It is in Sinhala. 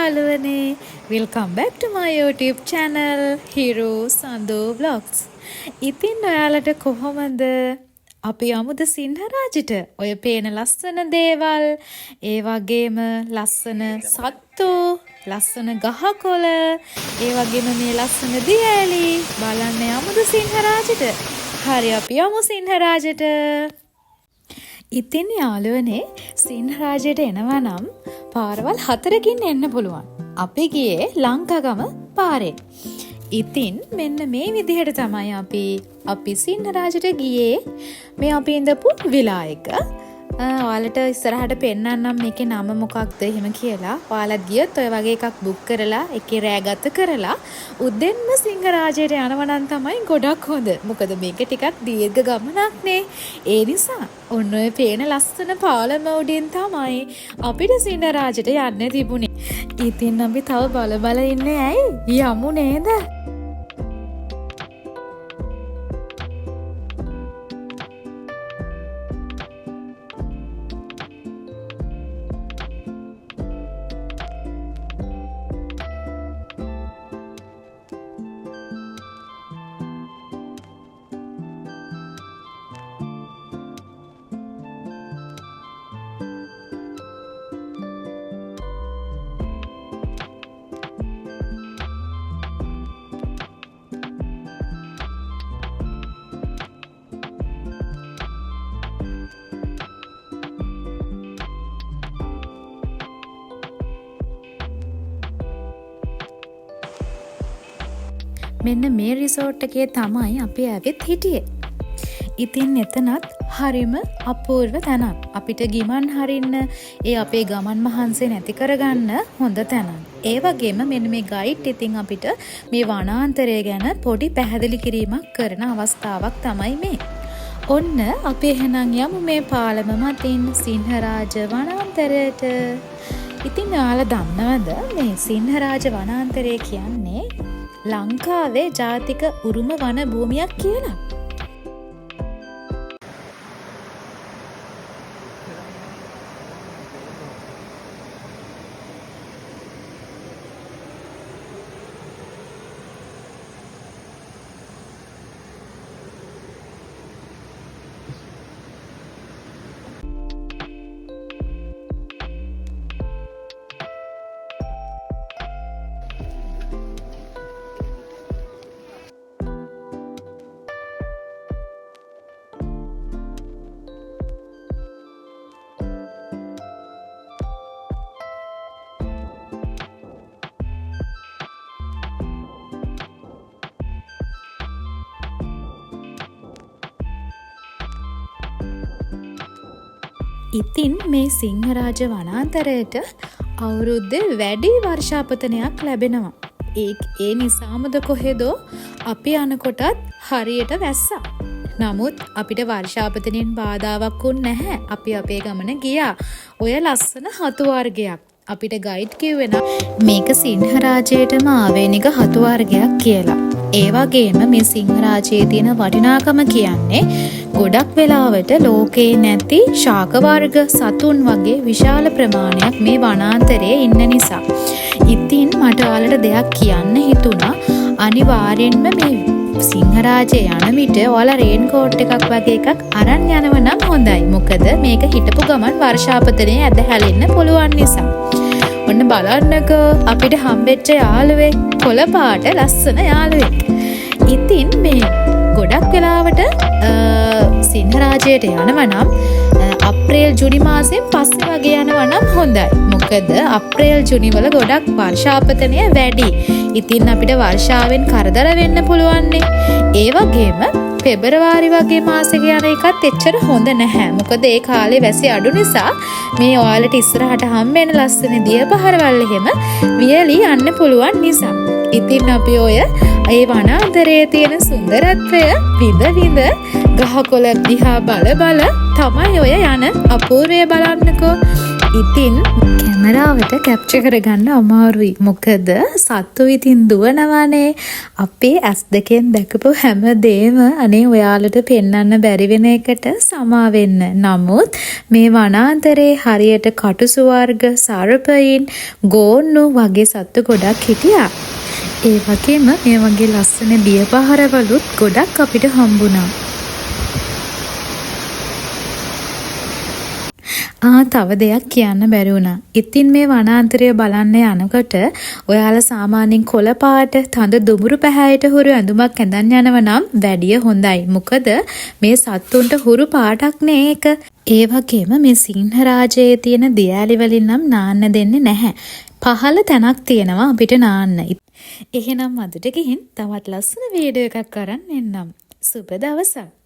යාළුවනේ, welcome back to my YouTube channel Hero Sandu Vlogs. ඉතින් ඔයාලට කොහොමද? අපි යමුද සිංහරාජට? ඔය පේන ලස්සන දේවල්, ඒ වගේම ලස්සන සත්තු, ලස්සන ගහකොළ, ඒ වගේම මේ ලස්සන දියඇලි බලන්න යමුද සිංහරාජට? හරි අපි යමු සිංහරාජට. ඉතින් යාළුවනේ සිංහරාජයට එනවා නම් පාරවල් 4කින් එන්න පුළුවන්. අපි ගියේ ලංකාගම පාරෙන්. ඉතින් මෙන්න මේ විදිහට තමයි අපි සිංහරාජයට ගියේ. මේ අපි ඉඳපු විලා එක. ඔයාලට ඉස්සරහට පෙන්නන්නම් මේකේ නම මොකක්ද එහෙම කියලා. ඔයාලත් ගියොත් ඔය වගේ එකක් බුක් කරලා එකේ රෑ ගත කරලා උදෙන්ම සිංහරාජයට යනවා නම් තමයි ගොඩක් හොඳ. මොකද මේක ටිකක් දීර්ඝ ගමනක් නේ. ඒ නිසා ඔන්න ඔය පේන ලස්සන පාලම උඩින් තමයි අපිට සිංහරාජයට යන්න තිබුණේ. ඉතින් අපි තව බල ඉන්නේ ඇයි? යමු නේද? මෙන්න මේ රිසෝට් එකේ තමයි අපි ඇවිත් හිටියේ. ඉතින් එතනත් හරිම අපූර්ව තැනක්. අපිට ගිමන් හරින්න ඒ අපේ ගමන් මහන්සිය නැති කරගන්න හොඳ තැනක්. ඒ වගේම මෙන්න මේ ගයිඩ් ඉතින් අපිට මේ වනාන්තරය ගැන පොඩි පැහැදිලි කිරීමක් කරන අවස්ථාවක් තමයි මේ. ඔන්න අපි එහෙනම් යමු මේ පාලම මතින් සිංහරාජ වනාන්තරයට. ඉතින් ඔයාලා දන්නවද මේ සිංහරාජ වනාන්තරය කියන්නේ ලංකාවේ ජාතික උරුම වන භූමියක් කියලා? ඉතින් මේ සිංහරාජ වනාන්තරයට අවුරුද්දේ වැඩි වර්ෂාපතනයක් ලැබෙනවා. ඒ නිසාමද කොහෙදෝ අපි යනකොටත් හරියට වැස්සා. නමුත් අපිට වර්ෂාපතනෙන් බාධාවක් වුණ නැහැ. අපි අපේ ගමන ගියා. ඔය ලස්සන හතු වර්ගයක්. අපිට ගයිඩ් කිව්වෙන මේක සිංහරාජයටම ආවේනික හතු වර්ගයක් කියලා. ඒ වගේම මේ සිංහරාජයේ තියෙන වටිනාකම කියන්නේ ගොඩක් වෙලාවට ලෝකේ නැති ශාක වර්ග සතුන් වගේ විශාල ප්‍රමාණයක් මේ වනාන්තරයේ ඉන්න නිසා. ඉතින් මට ඔයාලට දෙයක් කියන්න හිතුණා. අනිවාර්යෙන්ම මේ සිංහරාජය යන විට ඔයාලා රේන් කෝට් එකක් වගේ එකක් අරන් යනව නම් හොඳයි. මොකද මේක හිටපු ගමන් වර්ෂාපතනේ ඇද හැලෙන්න පුළුවන් නිසා. ඔන්න බලන්නකෝ අපිට හම්බෙච්ච යාළුවෙක් කොළ පාට ලස්සන යාළුවෙක්. ඉතින් මේ ගොඩක් වෙලාවට සිංහරාජයට යනවා නම් අප්‍රේල් ජුනි මාසෙන් පස්සේ වගේ යනවා නම් හොඳයි. මොකද අප්‍රේල් ජුනි වල ගොඩක් වර්ෂාපතනය වැඩි. ඉතින් අපිට වර්ෂාවෙන් කරදර වෙන්න පුළුවන්නේ. ඒ වගේම පෙබරවාරි වගේ මාසෙක යන එකත් එච්චර හොඳ නැහැ. මොකද ඒ කාලේ වැසි අඩු නිසා මේ ඔයාලට ඉස්සරහට හම්බෙන ලස්සන දියපහරවල් එහෙම වියලි යන්න පුළුවන් නිසා. ඉතින් අපි ඔය ඒ වනාන්තරයේ තියෙන සුන්දරත්වය විඳ ගහකොළ දිහා බල තමයි ඔය යන අපූර්වය බලන්නකෝ. ඉතින් කැමරාවට කැප්චර් කරගන්න අමාරුයි. මොකද සත්තු ඉතින් දුවනවානේ. අපේ ඇස් දෙකෙන් දැකපු හැම දෙම අනේ ඔයාලට පෙන්වන්න බැරි වෙන එකට සමා වෙන්න. නමුත් මේ වනාන්තරේ හරියට කටුසු වර්ග, සර්පයින්, ගෝන්නු වගේ සත්තු ගොඩක් හිටියා. ඒ වගේම මේ වගේ ලස්සන බියපහරවලුත් ගොඩක් අපිට හම්බුණා. තව දෙයක් කියන්න බැරි වුණා. ඉතින් මේ වනාන්තරය බලන්න යනකොට ඔයාලා සාමාන්‍යයෙන් කොළ පාට, තඳ දුඹුරු පැහැයට හුරු ඇඳුමක් ඇඳන් යනව නම් වැඩිය හොඳයි. මොකද මේ සත්තුන්ට හුරු පාටක් නේ ඒක. ඒ වගේම මේ සිංහරාජයේ තියෙන දියැලි වලින් නම් නාන්න දෙන්නේ නැහැ. පහළ තැනක් තියෙනවා අපිට නාන්න. එහෙනම් අදට ගිහින් තවත් ලස්සන වීඩියෝ එකක් අරන් එන්නම්. සුබ දවසක්.